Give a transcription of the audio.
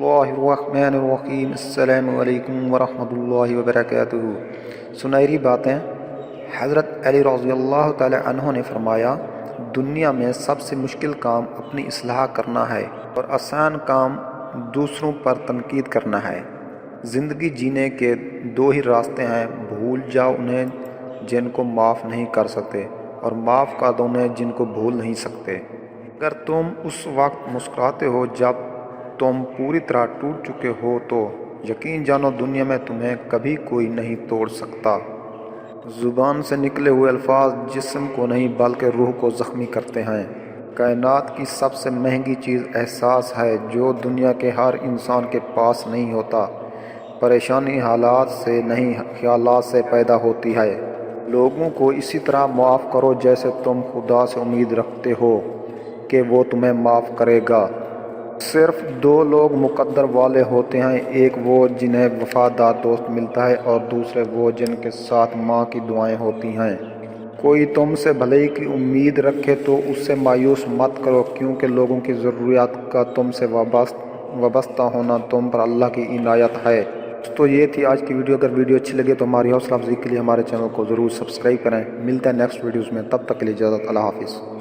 اللہ الرحمن الرحیم السلام علیکم ورحمۃ اللہ وبرکاتہ۔ سنہری باتیں۔ حضرت علی رضی اللہ تعالی عنہ نے فرمایا، دنیا میں سب سے مشکل کام اپنی اصلاح کرنا ہے اور آسان کام دوسروں پر تنقید کرنا ہے۔ زندگی جینے کے دو ہی راستے ہیں، بھول جاؤ انہیں جن کو معاف نہیں کر سکتے، اور معاف کر دو انہیں جن کو بھول نہیں سکتے۔ اگر تم اس وقت مسکراتے ہو جب تم پوری طرح ٹوٹ چکے ہو تو یقین جانو دنیا میں تمہیں کبھی کوئی نہیں توڑ سکتا۔ زبان سے نکلے ہوئے الفاظ جسم کو نہیں بلکہ روح کو زخمی کرتے ہیں۔ کائنات کی سب سے مہنگی چیز احساس ہے جو دنیا کے ہر انسان کے پاس نہیں ہوتا۔ پریشانی حالات سے نہیں خیالات سے پیدا ہوتی ہے۔ لوگوں کو اسی طرح معاف کرو جیسے تم خدا سے امید رکھتے ہو کہ وہ تمہیں معاف کرے گا۔ صرف دو لوگ مقدر والے ہوتے ہیں، ایک وہ جنہیں وفادار دوست ملتا ہے اور دوسرے وہ جن کے ساتھ ماں کی دعائیں ہوتی ہیں۔ کوئی تم سے بھلائی کی امید رکھے تو اس سے مایوس مت کرو، کیونکہ لوگوں کی ضروریات کا تم سے وابستہ ہونا تم پر اللہ کی عنایت ہے۔ تو یہ تھی آج کی ویڈیو۔ اگر ویڈیو اچھی لگے تو ہماری حوصلہ افزائی کے لیے ہمارے چینل کو ضرور سبسکرائب کریں۔ ملتے ہیں نیکسٹ ویڈیوز میں، تب تک کے لیے اجازت، اللہ حافظ۔